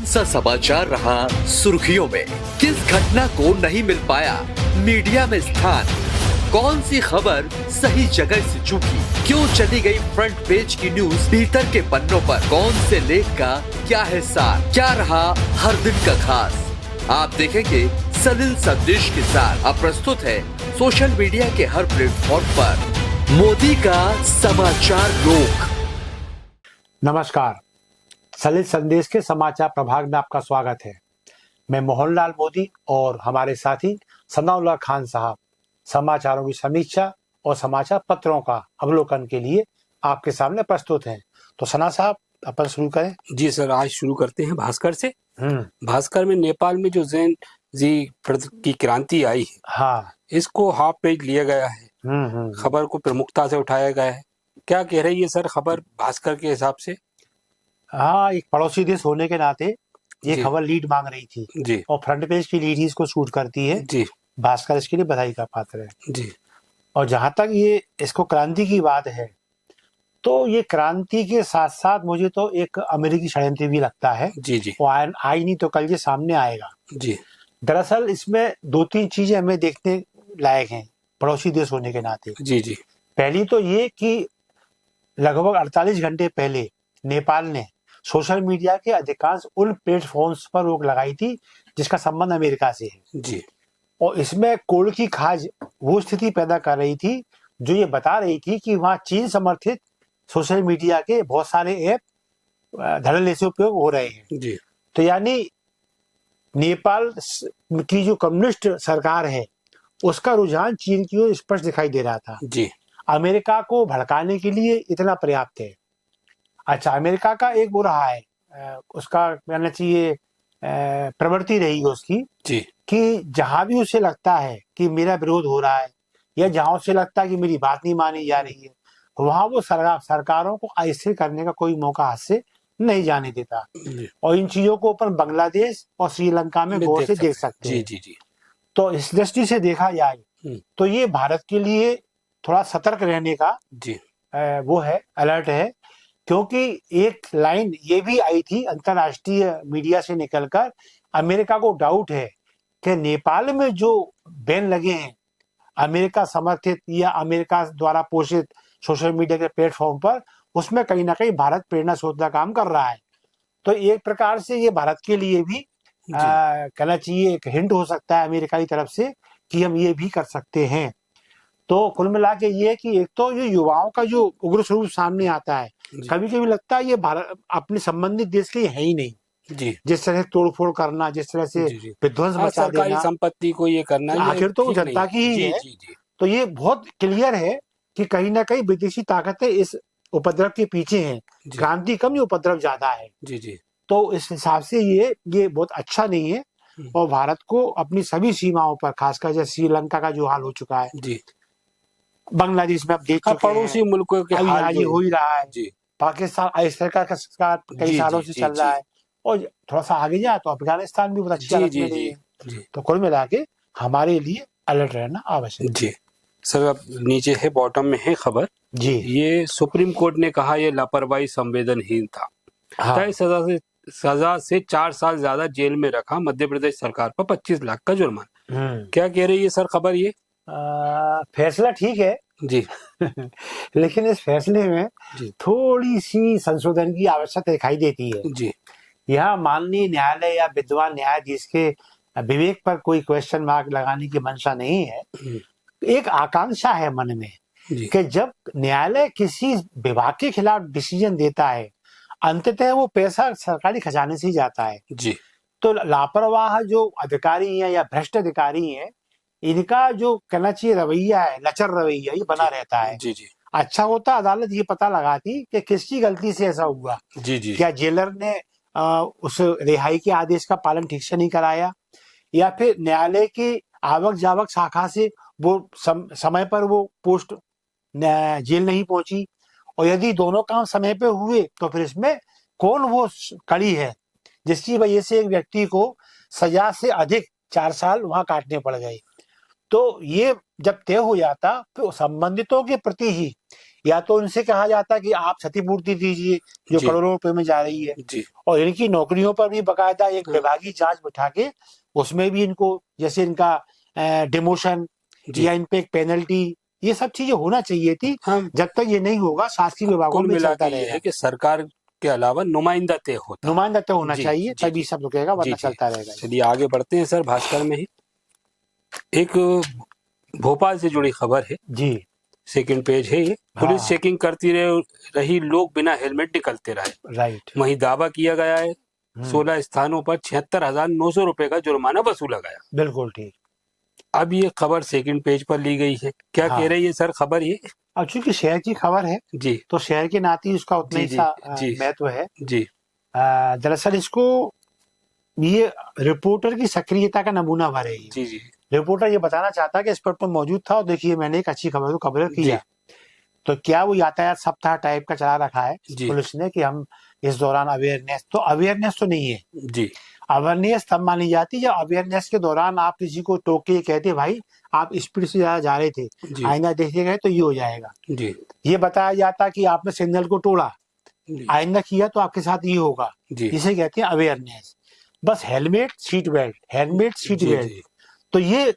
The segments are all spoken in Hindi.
कौन सा समाचार रहा सुर्खियों में, किस घटना को नहीं मिल पाया मीडिया में स्थान, कौन सी खबर सही जगह से चूकी, क्यों चली गई फ्रंट पेज की न्यूज भीतर के पन्नों पर, कौन से लेख का क्या है सार, क्या रहा हर दिन का खास, आप देखेंगे सलिल संदेश के साथ। अब प्रस्तुत है सोशल मीडिया के हर प्लेटफॉर्म पर मोदी का समाचार रोक। नमस्कार, सलिल संदेश के समाचार प्रभाग में आपका स्वागत है। मैं मोहनलाल मोदी और हमारे साथी सनाउल्लाह खान साहब समाचारों की समीक्षा और समाचार पत्रों का अवलोकन के लिए आपके सामने प्रस्तुत हैं। तो सना साहब, अपन शुरू करें। जी सर, आज शुरू करते हैं भास्कर से। भास्कर में नेपाल में जो जैन जी की क्रांति आई है, हाँ, इसको हाफ पेज लिया गया है। खबर को प्रमुखता से उठाया गया है। क्या कह रही है सर खबर भास्कर के हिसाब से? हाँ, एक पड़ोसी देश होने के नाते ये जी। खबर लीड मांग रही थी जी और फ्रंट पेज की लीड ही इसको शूट करती है। जी भास्कर इसके लिए बधाई का पात्र है। जी और जहां तक ये इसको क्रांति की बात है, तो ये क्रांति के साथ साथ मुझे तो एक अमेरिकी षड्यंत्र भी लगता है। जी जी वो आई नहीं तो कल ये सामने आएगा। जी दरअसल इसमें दो तीन चीजें हमें देखने लायक हैं पड़ोसी देश होने के नाते। जी जी पहली तो ये कि लगभग 48 घंटे पहले नेपाल ने सोशल मीडिया के अधिकांश उन प्लेटफॉर्म्स पर रोक लगाई थी जिसका संबंध अमेरिका से है। जी और इसमें कोल की खाज वो स्थिति पैदा कर रही थी जो ये बता रही थी कि वहाँ चीन समर्थित सोशल मीडिया के बहुत सारे ऐप धड़ल्ले से उपयोग हो रहे हैं। जी तो यानी नेपाल की जो कम्युनिस्ट सरकार है उसका रुझान चीन की ओर स्पष्ट दिखाई दे रहा था। जी अमेरिका को भड़काने के लिए इतना पर्याप्त है। अच्छा, अमेरिका का एक वो रहा है, उसका कहना चाहिए प्रवृत्ति रही है उसकी जी कि जहां भी उसे लगता है कि मेरा विरोध हो रहा है या जहां उसे लगता है कि मेरी बात नहीं मानी जा रही है, वहां वो सरकारों को अस्थिर करने का कोई मौका हाथ से नहीं जाने देता। जी और इन चीजों को अपन बांग्लादेश और श्रीलंका में गौर से देख सकते जी हैं। जी जी तो इस दृष्टि से देखा जाए तो ये भारत के लिए थोड़ा सतर्क रहने का जी वो है, अलर्ट है। क्योंकि एक लाइन ये भी आई थी अंतरराष्ट्रीय मीडिया से निकलकर, अमेरिका को डाउट है कि नेपाल में जो बैन लगे हैं अमेरिका समर्थित या अमेरिका द्वारा पोषित सोशल मीडिया के प्लेटफॉर्म पर, उसमें कहीं ना कहीं भारत प्रेरणा स्रोत का काम कर रहा है। तो एक प्रकार से ये भारत के लिए भी कहना चाहिए एक हिंट हो सकता है अमेरिका की तरफ से कि हम ये भी कर सकते हैं। तो कुल मिला के ये कि एक तो ये युवाओं का जो उग्र स्वरूप सामने आता है, कभी कभी लगता है ये भारत अपने संबंधित देश के लिए है ही नहीं। जी जिस तरह से तोड़फोड़ करना, जिस तरह से विध्वंस मचा सरकारी देना, संपत्ति को ये करना, आखिर तो जनता की ही है। तो ये बहुत क्लियर है कि कहीं ना कहीं विदेशी ताकतें इस उपद्रव के पीछे हैं। क्रांति कम, ये उपद्रव ज्यादा है। जी जी तो इस हिसाब से ये बहुत अच्छा नहीं है। और भारत को अपनी सभी सीमाओं पर, खासकर जैसे श्रीलंका का जो हाल हो चुका है, जी बांग्लादेश में अब देख चुके पड़ोसी मुल्कों के अभी हाल आज ये हो ही रहा है। जी पाकिस्तान इस तरह का कई सालों से चल रहा है। और थोड़ा सा आगे जाए तो अफगानिस्तान भी बहुत अच्छी हालत में नहीं है। तो कुल मिला के हमारे लिए अलर्ट रहना आवश्यक जी। सर, अब नीचे है, बॉटम में है खबर जी। ये सुप्रीम कोर्ट ने कहा ये लापरवाही संवेदनहीन था। हाँ। तय सजा से 4 साल ज्यादा जेल में रखा मध्य प्रदेश सरकार पर 25 लाख का जुर्माना। क्या कह रही है सर खबर ये? फैसला ठीक है जी लेकिन इस फैसले में जी थोड़ी सी संशोधन की आवश्यकता दिखाई देती है। जी यहाँ माननीय न्यायालय या विद्वान न्यायाधीश के विवेक पर कोई क्वेश्चन मार्क लगाने की मंशा नहीं है। एक आकांक्षा है मन में कि जब न्यायालय किसी विभाग के खिलाफ डिसीजन देता है, अंततः वो पैसा सरकारी खजाने से ही जाता है। जी तो लापरवाह जो अधिकारी हैं या भ्रष्ट अधिकारी हैं, इनका जो कहना चाहिए रवैया है, लचर रवैया, ये बना रहता है। जी जी अच्छा होता अदालत ये पता लगाती कि किसकी गलती से ऐसा हुआ। जी जी क्या जेलर ने उस रिहाई के आदेश का पालन ठीक से नहीं कराया, या फिर न्यायालय की आवक जावक शाखा से वो समय पर वो पोस्ट जेल नहीं पहुंची, और यदि दोनों काम समय पे हुए तो फिर इसमें कौन वो कड़ी है जिसकी वजह से एक व्यक्ति को सजा से अधिक 4 साल वहां काटने पड़ गए। तो ये जब तय हो जाता तो संबंधितों के प्रति ही या तो उनसे कहा जाता कि आप क्षतिपूर्ति दीजिए जो जी। करोड़ों रुपए में जा रही है, जी और इनकी नौकरियों पर भी बकायदा एक हाँ। विभागीय जांच बिठा के उसमें भी इनको, जैसे इनका डिमोशन जी या इन पे एक पेनल्टी, ये सब चीजें होना चाहिए थी। हाँ, जब तक ये नहीं होगा शासकीय विभागों कुल में मिला चलता के ये रहेगा। है कि सरकार के अलावा नुमाइंदा तय होता। नुमाइंदा तो होना जी, चाहिए, जी, तभी जी। सब रुकेगा, जी वरना जी चलता रहेगा। चलिए आगे बढ़ते हैं सर। भास्कर में ही एक भोपाल से जुड़ी खबर है, जी सेकंड पेज है ये। पुलिस हाँ। चेकिंग करती रही, लोग बिना हेलमेट निकलते रहे। राइट। वहीं दावा किया गया है 16 स्थानों पर 76,900 रुपए का जुर्माना वसूला गया। बिल्कुल ठीक। अब ये खबर सेकंड पेज पर ली गई है, क्या हाँ। कह रही है सर खबर ये? अब चूंकि शहर की खबर है जी तो शहर के नाते ही उसका उतना जी ही जी सा जी महत्व है। जी दरअसल इसको, ये रिपोर्टर की सक्रियता का नमूना भर है ये। जी जी रिपोर्टर ये बताना चाहता है कि स्पॉट पर मौजूद था और देखिए मैंने एक अच्छी खबर को कवर किया। तो क्या वो यातायात सप्ताह टाइप का चला रखा है जी पुलिस ने कि हम इस दौरान अवेयरनेस तो नहीं है। जी अवेयरनेस तब मानी जाती है जब अवेयरनेस के दौरान आप किसी को टोक के कहते भाई आप स्पीड से ज्यादा जा रहे थे, जी आईना देखते गए तो ये हो जाएगा। जी ये बताया जाता कि आपने सिग्नल को तोड़ा, जी आईना किया तो आपके साथ ये होगा, जी इसे कहते हैं अवेयरनेस। बस helmet seat belt, helmet seat जी बेल्ट। जी तो ये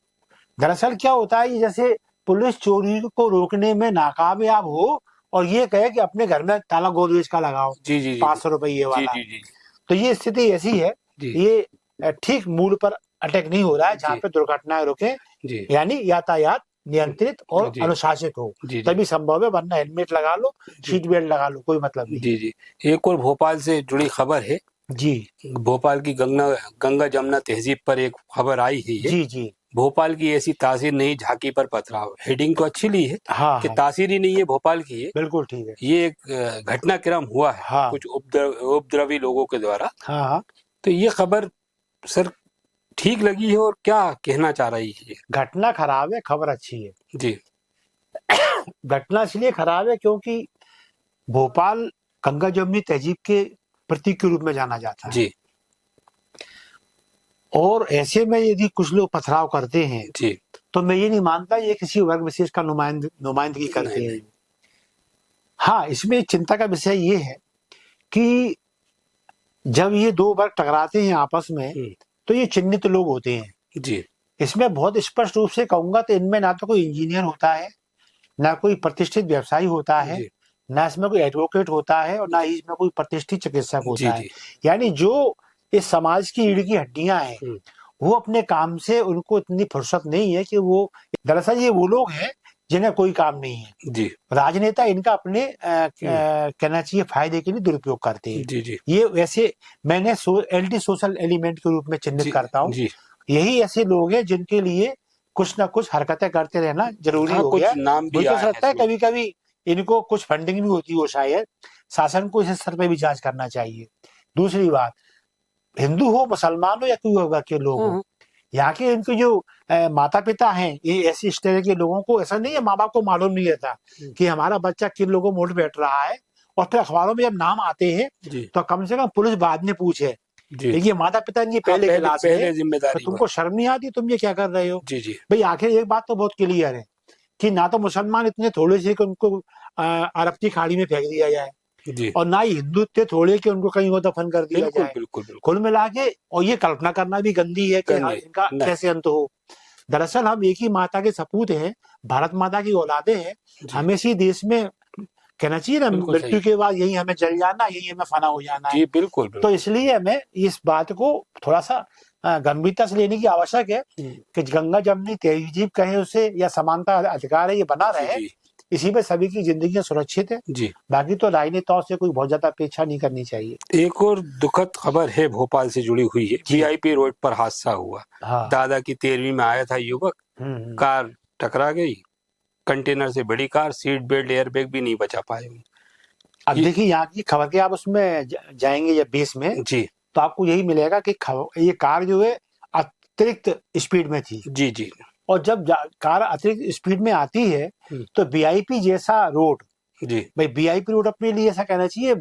दरअसल क्या होता है, ये जैसे पुलिस चोरी को रोकने में नाकामयाब हो और ये कहे कि अपने घर में ताला गोदरेज का लगाओ जी जी 500 रुपये वाला। जी जी तो ये स्थिति ऐसी है, जी ये ठीक मूल पर अटैक नहीं हो रहा है जहाँ जी पे दुर्घटनाएं रुके, जी यानी यातायात नियंत्रित और जी अनुशासित हो, जी तभी संभव है। वरना हेलमेट लगा लो, सीट बेल्ट लगा लो, कोई मतलब नहीं। जी जी एक और भोपाल से जुड़ी खबर है। जी भोपाल की गंगा जमुना तहजीब पर एक खबर आई है ये। जी जी भोपाल की ऐसी तासीर नहीं, झांकी पर पथराव। हेडिंग तो अच्छी ली है हाँ कि हाँ तासीर ही नहीं है भोपाल की है। बिल्कुल ठीक है। ये एक घटनाक्रम हुआ है हाँ कुछ उपद्रवी लोगों के द्वारा। हाँ हाँ। तो ये खबर सर ठीक लगी है और क्या कहना चाह रही है? घटना खराब है, खबर अच्छी है। जी घटना इसलिए खराब है क्योंकि भोपाल गंगा जमुनी तहजीब के प्रतीक के रूप में जाना जाता है, जी और ऐसे में यदि कुछ लोग पथराव करते हैं जी तो मैं ये नहीं मानता ये किसी वर्ग विशेष का नुमाइंदगी करते नहीं, हैं। हाँ, इसमें चिंता का विषय ये है कि जब ये दो वर्ग टकराते हैं आपस में तो ये चिन्हित लोग होते हैं। जी इसमें बहुत स्पष्ट रूप से कहूंगा तो इनमें ना तो कोई इंजीनियर होता है, ना कोई प्रतिष्ठित व्यवसायी होता है, जी ना इसमें कोई एडवोकेट होता है, और ना ही इसमें कोई प्रतिष्ठित चिकित्सक जी होता है। जी यानी जो इस समाज की रीढ़ की हड्डियां हैं वो अपने काम से उनको इतनी फुर्सत नहीं है कि वो, दरअसल ये वो लोग हैं जिन्हें कोई काम नहीं है। जी राजनेता इनका अपने कहना चाहिए फायदे के लिए दुरुपयोग करते हैं। जी जी ये वैसे मैंने एंटी सोशल एलिमेंट के रूप में चिन्हित करता हूँ। जी यही ऐसे लोग हैं जिनके लिए कुछ ना कुछ हरकतें करते रहना जरूरी हाँ, हो कुछ गया। नाम भी मुझे आए तो लगता है हैं कभी कभी इनको कुछ फंडिंग भी होती हो, शायद शासन को इस स्तर पे भी जांच करना चाहिए। दूसरी बात, हिंदू हो, मुसलमान हो या कोई वर्ग के लोग हो, यहाँ के इनके जो माता पिता हैं, ये ऐसे इस तरह के लोगों को, ऐसा नहीं है माँ बाप को मालूम नहीं रहता कि हमारा बच्चा किन लोगों में उठ बैठ रहा है, और फिर अखबारों में जब नाम आते हैं जी तो कम से कम पुलिस बाद में पूछे जी देखिए माता पिता इनकी पहले क्लास पहले है, तो जिम्मेदारी तुमको शर्म नहीं आती, तुम ये क्या कर रहे हो? जी जी भाई आखिर एक बात तो बहुत क्लियर है कि ना तो मुसलमान इतने थोड़े से कि उनको अरब की खाड़ी में फेंक दिया जाए, जी और ना ही हिंदू इतने थोड़े कि उनको कहीं और दफन कर दिया बिल्कुल जाए। बिल्कुल बिल्कुल कुल मिला के, और ये कल्पना करना भी गंदी है कि गंदी, इनका नहीं। कैसे अंत हो। दरअसल हम एक ही माता के सपूत हैं, भारत माता की औलादे हैं। जी। हमें इसी देश में कहना चाहिए ना, बिल्कुल मृत्यु सही। के बाद यही हमें जल जाना, यही हमें फना हो जाना है। जी बिल्कुल तो बिल्कुल इसलिए हमें इस बात को थोड़ा सा गंभीरता से लेने की आवश्यक है कि गंगा जमुनी तहजीब कहे उसे या समानता अधिकार है, ये बना जी रहे। जी इसी में सभी की जिंदगी सुरक्षित है। जी बाकी तो राजनेताओं से कोई बहुत ज्यादा अपेक्षा नहीं करनी चाहिए। एक और दुखद खबर है भोपाल से जुड़ी हुई है। जी। वीआईपी रोड पर हादसा हुआ। हाँ। दादा की 13वीं में आया था युवक, कार टकरा गई, कंटेनर से बड़ी कार, सीट बेल्ट एयरबैग भी नहीं बचा पाए। अब देखिए यहाँ की खबर के आप उसमें जाएंगे या बेस में जी तो आपको यही मिलेगा कि ये कार जो है अतिरिक्त स्पीड में थी, जी जी और जब कार अतिरिक्त स्पीड में आती है तो वीआईपी जैसा रोड, जी भाई वीआईपी रोड अपने लिए ऐसा कहना चाहिए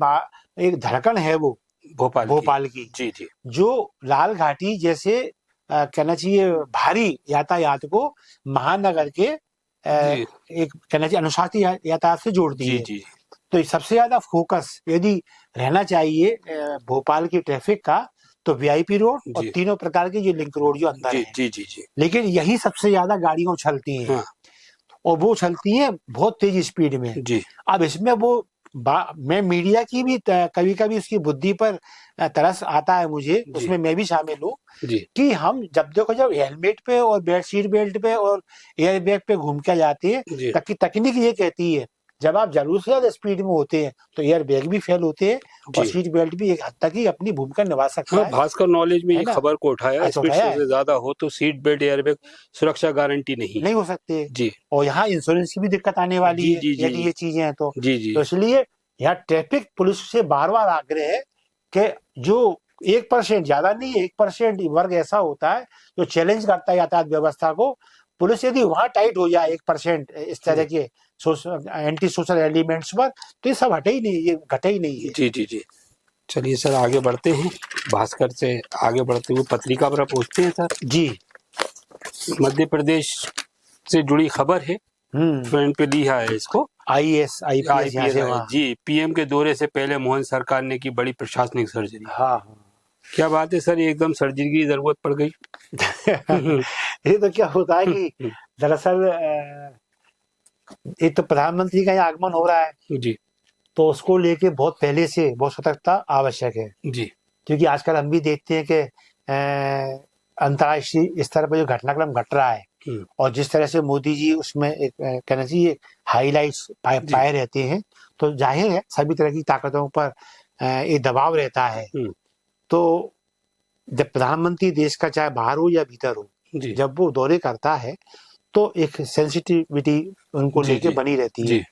एक धड़कन है वो भोपाल की, जी जी जो लाल घाटी जैसे कहना चाहिए भारी यातायात को महानगर के जी एक कहना चाहिए अनुशासित यातायात से जोड़ती जी है। जी तो सबसे ज्यादा फोकस यदि रहना चाहिए भोपाल की ट्रैफिक का, तो वीआईपी रोड और जी तीनों प्रकार के जो लिंक रोड जो अंदर जी है, जी जी जी लेकिन यही सबसे ज्यादा गाड़ियां उछलती हैं हाँ और वो उछलती हैं बहुत तेज स्पीड में। जी अब इसमें वो मैं मीडिया की भी कभी कभी उसकी बुद्धि पर तरस आता है मुझे, जी उसमें मैं भी शामिल हूँ जी कि हम जब देखो जब हेलमेट पे और सीट बेल्ट पे और एयर बैग पे घूम के जाते हैं, जी तकनीक ये कहती है जब आप जरूर से ज्यादा स्पीड में होते हैं तो एयर बैग भी फेल होते हैं और जी सीट बेल्ट भी एक हद तक ही अपनी भूमिका निभा सकता हाँ है। भास्कर नॉलेज में है ये ना? खबर को उठाया, अच्छा स्पीड उठाया 100 है, से ज्यादा हो तो सीट बेल्ट एयरबैग सुरक्षा गारंटी नहीं नहीं हो सकते जी और यहाँ इंश्योरेंस की भी दिक्कत आने वाली जी है जी यदि जी ये चीजें हैं तो। जी जी इसलिए यहाँ ट्रैफिक पुलिस से बार बार आग्रह है कि जो 1% ज्यादा नहीं, 1% वर्ग ऐसा होता है जो चैलेंज करता है यातायात व्यवस्था को, पुलिस यदि वहां टाइट हो जाए 1% इस तरह के एंटी सोशल एलिमेंट्स पर, तो ये सब हटे ही नहीं, ये घटे ही नहीं है। जी जी जी चलिए सर आगे बढ़ते हैं, भास्कर से आगे बढ़ते हुए पत्रिका पर पहुंचते हैं सर। जी मध्य प्रदेश से जुड़ी खबर है, फ्रंट पे लिखा है इसको, आईएएस आईपीएस यहाँ से आईपीएस वहाँ। जी पीएम के दौरे से पहले मोहन सरकार ने की बड़ी प्रशासनिक सर्जरी। हाँ क्या बात है सर, एकदम सर्जरी की जरूरत पड़ गई। ये तो क्या होता है कि दरअसल एक तो प्रधानमंत्री का यहाँ आगमन हो रहा है जी तो उसको लेके बहुत पहले से बहुत सतर्कता आवश्यक है, जी क्योंकि आजकल हम भी देखते हैं कि अंतर्राष्ट्रीय स्तर पर जो घटनाक्रम घट रहा है और जिस तरह से मोदी जी उसमें एक कहना चाहिए हाईलाइट्स पाए रहते हैं, तो जाहिर है सभी तरह की ताकतों पर एक दबाव रहता है। तो जब प्रधानमंत्री देश का चाहे बाहर हो या भीतर हो, जब वो दौरे करता है तो एक सेंसिटिविटी उनको लेके बनी रहती है,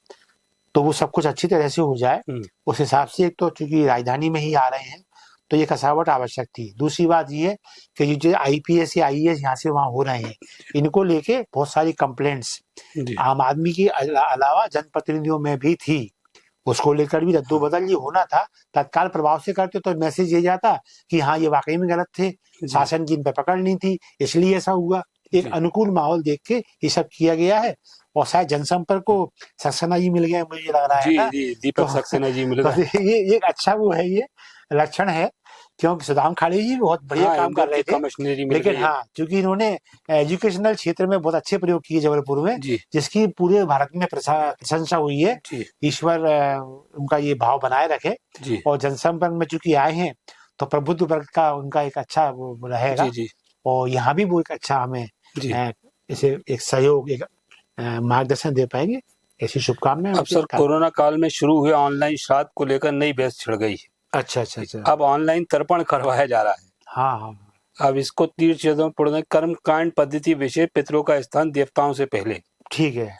तो वो सब कुछ अच्छी तरह से हो जाए उस हिसाब से। एक तो चूंकि राजधानी में ही आ रहे हैं तो ये कसावट आवश्यक थी। दूसरी बात ये कि जो आईपीएस या आईएएस यहाँ से वहाँ हो रहे हैं, इनको लेके बहुत सारी कंप्लेंट्स आम आदमी के अलावा जनप्रतिनिधियों में भी थी, उसको लेकर भी रद्दो बदल ये होना था। तत्काल प्रभाव से करते तो मैसेज ये जाता कि हाँ ये वाकई में गलत थे, शासन की इन पर पकड़ नहीं थी, इसलिए ऐसा हुआ। एक अनुकूल माहौल देख के ये सब किया गया है और शायद जनसंपर्क को सक्सेना जी मिल गया, मुझे लग रहा है ना, दीपक सक्सेना जी मिल गए। तो ये एक अच्छा वो है, ये लक्षण है, क्योंकि सुदाम खाड़े जी बहुत बढ़िया काम कर रहे थे, लेकिन हाँ चूंकि इन्होंने एजुकेशनल क्षेत्र में बहुत अच्छे प्रयोग किए जबलपुर में, जिसकी पूरे भारत में प्रशंसा हुई है। ईश्वर उनका ये भाव बनाए रखे और जनसंपर्क में चूंकि आए हैं तो प्रबुद्ध वर्ग का उनका एक अच्छा वो रहेगा और यहाँ भी वो एक अच्छा हमें इसे एक सहयोग एक मार्गदर्शन दे पाएंगे, ऐसी शुभकामनाएं। अब सर कोरोना काल में शुरू हुए ऑनलाइन श्राद्ध को लेकर नई बहस छिड़ गई है। अच्छा अब ऑनलाइन तर्पण करवाया जा रहा है। हाँ अब इसको तीर्थ क्षेत्रों में कर्म कांड पद्धति विषय पितरों का स्थान देवताओं से पहले, ठीक है।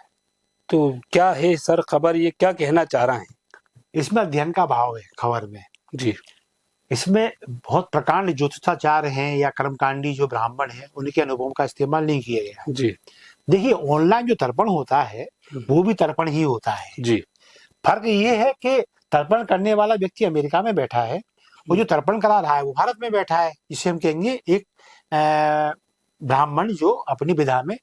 तो क्या है सर खबर, ये क्या कहना चाह रहा है? इसमें अध्ययन का भाव है खबर में जी। इसमें बहुत प्रकांड ज्योतिषाचार्य हैं या कर्मकांडी जो ब्राह्मण हैं उनके अनुभव का इस्तेमाल नहीं किया गया जी। देखिए ऑनलाइन जो तर्पण होता है वो भी तर्पण ही होता है जी। फर्क ये है कि तर्पण करने वाला व्यक्ति अमेरिका में बैठा है, वो जो तर्पण करा रहा है वो भारत में बैठा है, जिसे हम कहेंगे एक ब्राह्मण जो अपनी विधा में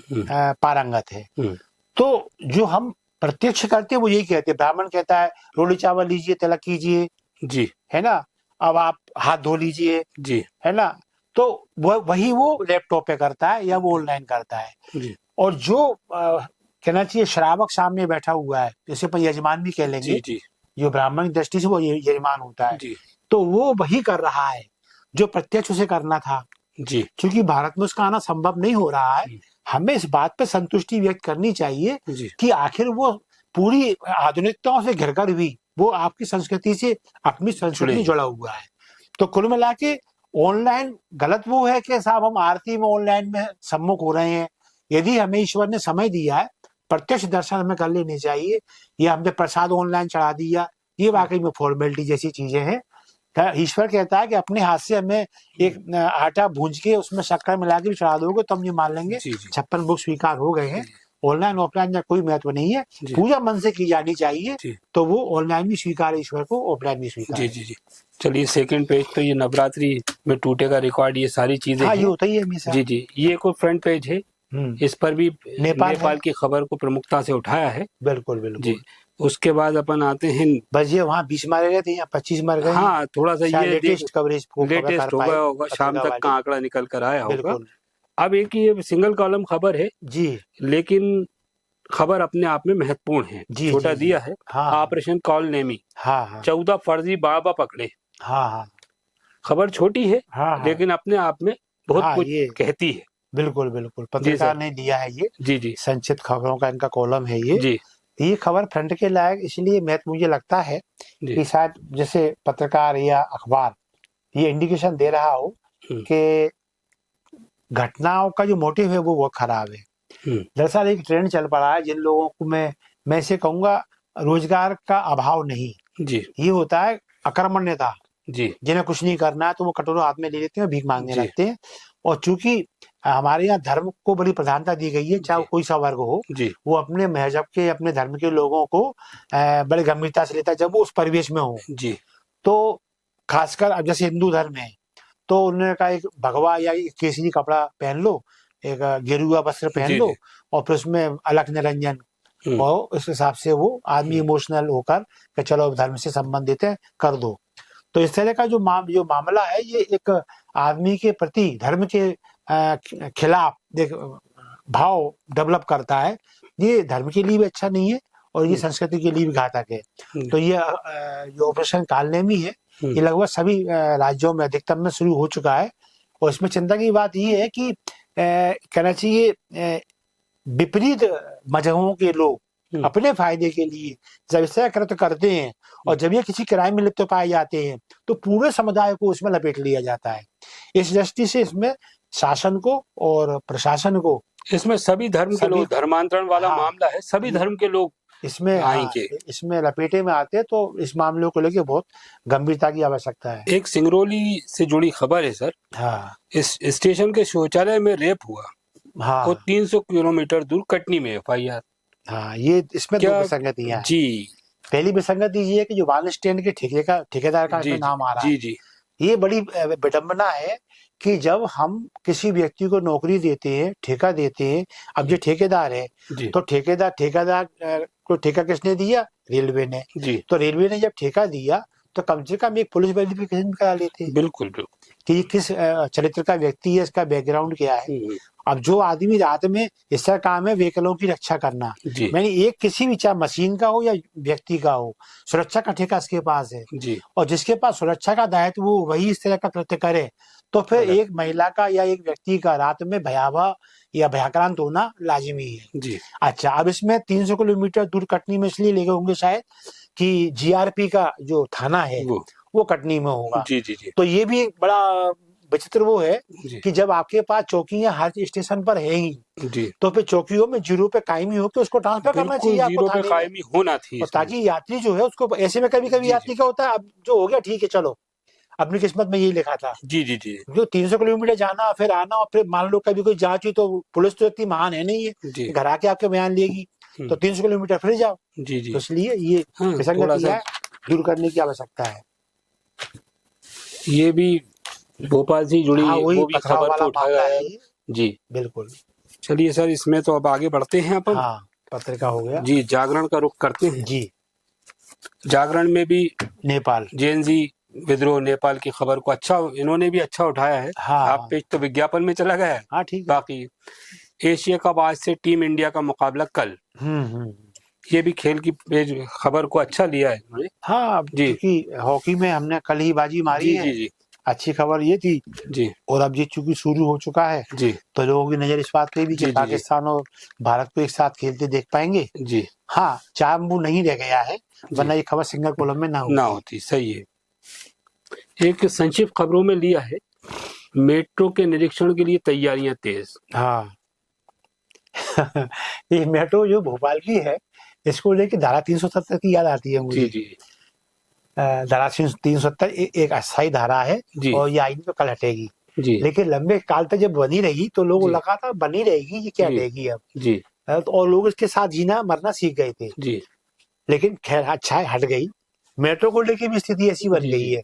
पारंगत है। तो जो हम प्रत्यक्ष करते हैं वो यही कहते हैं, ब्राह्मण कहता है रोटी चावल लीजिए, तिलक कीजिए, जी है ना, अब आप हाथ धो लीजिए, जी है ना, तो वही वो लैपटॉप पे करता है या वो ऑनलाइन करता है जी। और जो कहना चाहिए श्रावक सामने बैठा हुआ है, जैसे अपन यजमान भी कह लेंगे, जी, जी। जो ब्राह्मण की दृष्टि से वो यजमान होता है जी। तो वो वही कर रहा है जो प्रत्यक्ष उसे करना था जी। क्योंकि भारत में उसका आना संभव नहीं हो रहा है, हमें इस बात पे संतुष्टि व्यक्त करनी चाहिए कि आखिर वो पूरी आधुनिकताओं से घिरकर भी वो आपकी संस्कृति से अपनी संस्कृति से जुड़ा हुआ है। तो कुल मिला के ऑनलाइन गलत वो है कि साहब हम आरती में ऑनलाइन में सम्मुख हो रहे हैं। यदि हमें ईश्वर ने समय दिया है, प्रत्यक्ष दर्शन हमें कर लेने चाहिए, या हमने प्रसाद ऑनलाइन चढ़ा दिया, ये वाकई में फॉर्मेलिटी जैसी चीजें हैं। ईश्वर कहता है कि अपने हाथ से हमें एक आटा भूंज के उसमें शक्कर मिला के चढ़ा दोगे तो हम ये मान लेंगे 56 भोग स्वीकार हो गए हैं। ऑनलाइन ऑफलाइन का कोई महत्व नहीं है, पूजा मन से की जानी चाहिए, तो वो ऑनलाइन भी स्वीकार है ईश्वर को, ऑफलाइन भी स्वीकार। जी जी जी। चलिए सेकंड पेज तो ये नवरात्रि में टूटेगा रिकॉर्ड, ये सारी चीजें हाँ, ये होता ही है हमेशा। जी जी। ये कोई फ्रंट पेज है इस पर भी नेपाल नेपाल की खबर को प्रमुखता से उठाया है। बिल्कुल बिल्कुल जी। उसके बाद अपन आते हैं, बस ये वहाँ 20 मारे गए थे या 25 मर गए। हाँ थोड़ा सा ये लेटेस्ट कवरेज लेटेस्ट हो गया होगा, शाम तक का आंकड़ा निकल कर आया होगा। बिल्कुल अब एक ये सिंगल कॉलम खबर है जी, लेकिन खबर अपने आप में महत्वपूर्ण है। जी छोटा जी, दिया है, हाँ ऑपरेशन कॉल नेमी, हाँ हाँ 14 फर्जी बाबा पकड़े। हाँ हाँ खबर छोटी है हाँ हाँ, लेकिन अपने आप में बहुत हाँ, कुछ ये कहती है। बिल्कुल बिल्कुल पत्रकार ने दिया है ये, जी जी संक्षिप्त खबरों का इनका कॉलम है ये। जी ये खबर फ्रंट के लायक इसलिए मुझे लगता है जी कि शायद जैसे पत्रकार या अखबार ये इंडिकेशन दे रहा हो कि घटनाओं का जो मोटिव है वो बहुत खराब है। दरअसल एक ट्रेंड चल पड़ा है जिन लोगों को मैं इसे कहूंगा रोजगार का अभाव नहीं, जी ये होता है अकर्मण्यता, जी जिन्हें कुछ नहीं करना है तो वो कटोरा हाथ में ले लेते हैं और भीख मांगने जी। लगते हैं। और चूंकि हमारे यहाँ धर्म को बड़ी प्रधानता दी गई है, चाहे जी। कोई सा वर्ग हो, जी वो अपने मजहब के अपने धर्म के लोगों को बड़ी गंभीरता से लेता है जब वो उस परिवेश में हो। जी तो खासकर अब जैसे हिंदू धर्म है तो उन्होंने कहा एक भगवा या एक केसरी कपड़ा पहन लो, एक गेरुआ वस्त्र पहन जी, लो जी। और फिर उसमें अलख निरंजन, और उस हिसाब से वो आदमी इमोशनल होकर कि चलो अब धर्म से संबंधित है कर दो। तो इस तरह का जो मामला है ये एक आदमी के प्रति धर्म के खिलाफ देख भाव डेवलप करता है। ये धर्म के लिए भी अच्छा नहीं है और ये संस्कृति के लिए भी घातक है। तो ये जो ऑपरेशन कालनेमी है ये लगभग सभी राज्यों में अधिकतम में शुरू हो चुका है। और इसमें चिंता की बात ये है कि कहना चाहिए विपरीत मजहबों के लोग अपने फायदे के लिए जब इस तरह कृत्य करते हैं और जब ये किसी क्राइम में लिप्त पाए जाते हैं तो पूरे समुदाय को उसमें लपेट लिया जाता है। इस दृष्टि से इसमें शासन को और प्रशासन को, इसमें सभी धर्म के लोग, धर्मांतरण वाला मामला है, सभी धर्म के लोग इसमें इसमें लपेटे में आते हैं। तो इस मामले को लेकर बहुत गंभीरता की आवश्यकता है। एक सिंगरौली से जुड़ी खबर है सर। हाँ, इस स्टेशन के शौचालय में रेप हुआ। हाँ, और 300 किलोमीटर दूर कटनी में FIR। हाँ, ये इसमें दो विसंगतियां हैं। जी, पहली विसंगति ये है कि जो वाहन स्टैंड के ठेकेदार का नाम आ रहा है। जी, ये बड़ी विडंबना है कि जब हम किसी व्यक्ति को नौकरी देते हैं, ठेका देते हैं, अब जो ठेकेदार है तो ठेकेदार को ठेका किसने दिया? रेलवे ने। तो रेलवे ने जब ठेका दिया तो कम से कम एक पुलिस वेरिफिकेशन करा लेते हैं। बिल्कुल बिल्कुल कि ये किस चरित्र का व्यक्ति है, इसका बैकग्राउंड क्या है। अब जो आदमी रात में इसका काम है व्हीकलों की रक्षा करना, मैंने एक किसी भी चाहे मशीन का हो या व्यक्ति का हो, सुरक्षा का ठेका इसके पास है। और जिसके पास सुरक्षा का दायित्व वो वही इस तरह का कृत्य करे तो फिर एक महिला का या एक व्यक्ति का रात में भयावह या भयाक्रांत होना लाजिमी है। अच्छा, अब इसमें 300 किलोमीटर दूर कटनी में इसलिए ले गए होंगे शायद कि GRP का जो थाना है वो कटनी में होगा। तो ये भी बड़ा विचित्र वो है कि जब आपके पास चौकियां हर स्टेशन पर है ही तो फिर चौकियों में जीरो पे कायमी हो के उसको ट्रांसफर करना चाहिए आपको, थाने में कायमी होना थी, ताकि यात्री जो है उसको ऐसे में कभी यात्री का होता है अब जो हो गया ठीक है चलो अपनी किस्मत में यही लिखा था। जो 300 किलोमीटर जाना फिर आना और फिर मान लो कभी कोई जांच हुई तो पुलिस तो इतनी महान है नहीं है घर आके आपके बयान लेगी, तो 300 किलोमीटर फिर जाओ। तो इसलिए ये विसंगति है, दूर करने की आवश्यकता है। ये भी भोपाल से जुड़ी वो भी खबर को उठाया है। जी बिल्कुल। चलिए सर, इसमें तो अब आगे बढ़ते हैं अपन। हाँ, पत्रिका हो गया जी, जागरण का रुख करते हैं। जी, जागरण में भी नेपाल JNZ विद्रोह नेपाल की खबर को इन्होंने भी अच्छा उठाया है। हाँ, आप पेज तो विज्ञापन में चला गया है। हाँ, ठीक। बाकी एशिया कप आज से टीम इंडिया का मुकाबला कल। ये भी खेल की पेज खबर को अच्छा लिया है। हाँ जी, क्योंकि हॉकी में हमने कल ही बाजी मारी है। जी, अच्छी खबर ये थी जी। और अब ये चूंकि शुरू हो चुका है जी, तो लोगों की नजर इस बात पे भी कि पाकिस्तान और भारत को एक साथ खेलते देख पाएंगे जी। हाँ, चांबू नहीं रह गया है, वरना ये खबर सिंगल कॉलम में ना होती। सही है। एक संक्षिप्त खबरों में लिया है, मेट्रो के निरीक्षण के लिए तैयारियां तेज। हाँ ये मेट्रो जो भोपाल की है इसको लेके धारा 370 की याद आती है मुझे। जी। धारा 370 एक अस्थायी धारा है और ये आईन पे कल हटेगी जी। लेकिन लंबे काल तक जब बनी रही तो लोगों को लगा था बनी रहेगी, ये क्या रहेगी अब जी। और लोग इसके साथ जीना मरना सीख गए थे जी। लेकिन खैर अच्छा है, हट गई। मेट्रो को लेके भी स्थिति ऐसी बन गई है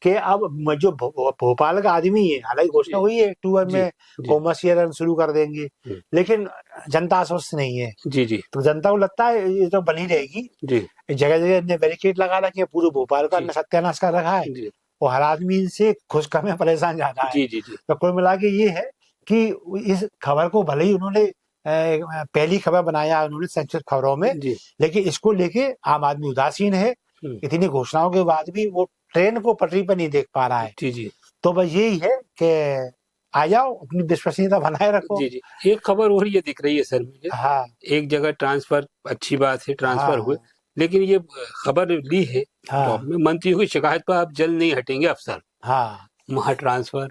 कि अब जो भोपाल का आदमी है, हालांकि घोषणा हुई है अक्टूबर में कॉमर्शियल रन शुरू कर देंगे, लेकिन जनता आश्वस्त नहीं है। जी जी। तो जनता को लगता है ये तो बनी रहेगी जी। जगह जगह ने बैरिकेड लगा रखे, पूरे भोपाल का सत्यानाश कर रखा है, और हर आदमी से खुश कम है, परेशान ज्यादा है। जी जी जी। तो कुल मिला के ये है कि इस खबर को भले ही उन्होंने पहली खबर बनाया उन्होंने संक्षिप्त खबरों में, लेकिन इसको लेके आम आदमी उदासीन है। इतनी घोषणाओं के बाद भी वो ट्रेन को पटरी पर नहीं देख पा रहा है। जी जी। तो बस यही है कि आ जाओ, अपनी विश्वसनीयता बनाए रखो। जी जी। एक खबर और ये दिख रही है सर मुझे। हाँ। एक जगह ट्रांसफर, अच्छी बात है ट्रांसफर हुए, लेकिन ये खबर ली है तो मंत्रियों की शिकायत पर आप जल्द नहीं हटेंगे अफसर। हाँ। वहाँ ट्रांसफर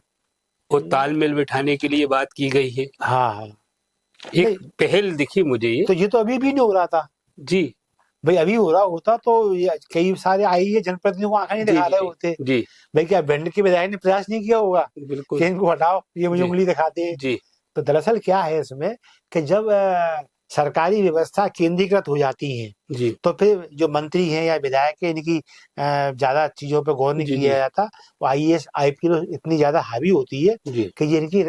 और तालमेल बिठाने के लिए बात की गई है। हाँ। एक पहल दिखी मुझे ये। तो ये तो अभी भी नहीं हो रहा था जी भाई, अभी हो रहा होता तो कई सारे आई है जनप्रतिनिधियों को आंखें नहीं दिखा रहे होते जी भाई। क्या भिंड के विधायक ने प्रयास नहीं किया होगा बिल्कुल कि इनको हटाओ, ये मुझे उंगली दिखाते हैं जी। तो दरअसल क्या है इसमें कि जब सरकारी व्यवस्था केंद्रीकृत हो जाती है जी, तो फिर जो मंत्री हैं या विधायक है इनकी ज्यादा चीजों पे गौर नहीं किया जाता। वो IAS IPS इतनी ज्यादा हावी होती है कि ये इनकी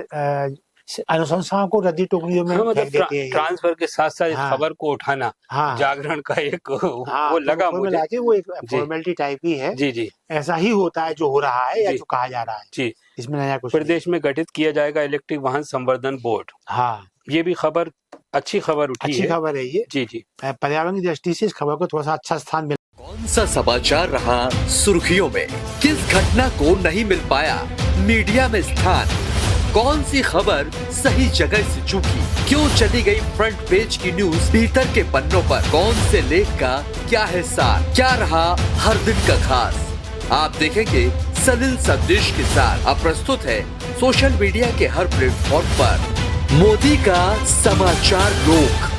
अनुशंसाओं को रद्दी टोकरियों में फेंक देते हैं। ट्रांसफर के साथ साथ खबर को उठाना जागरण का एक वो लगा मुझे, वो एक फॉर्मेलिटी टाइप ही है। जी जी। ऐसा ही होता है जो हो रहा है या जो कहा जा रहा है जी। इसमें नया कुछ प्रदेश में गठित किया जाएगा इलेक्ट्रिक वाहन संवर्धन बोर्ड। हाँ, ये भी खबर अच्छी खबर उठी अच्छी खबर है ये। जी जी। पर्यावरण की दृष्टि से इस खबर को थोड़ा सा अच्छा स्थान मिला। कौन सा समाचार रहा सुर्खियों में, किस घटना को नहीं मिल पाया मीडिया में स्थान, कौन सी खबर सही जगह से चूकी, क्यों चली गई फ्रंट पेज की न्यूज भीतर के पन्नों पर, कौन से लेख का क्या है सार, क्या रहा हर दिन का खास, आप देखेंगे सलिल संदेश के साथ। अब प्रस्तुत है सोशल मीडिया के हर प्लेटफॉर्म पर मोदी का समाचार लोक।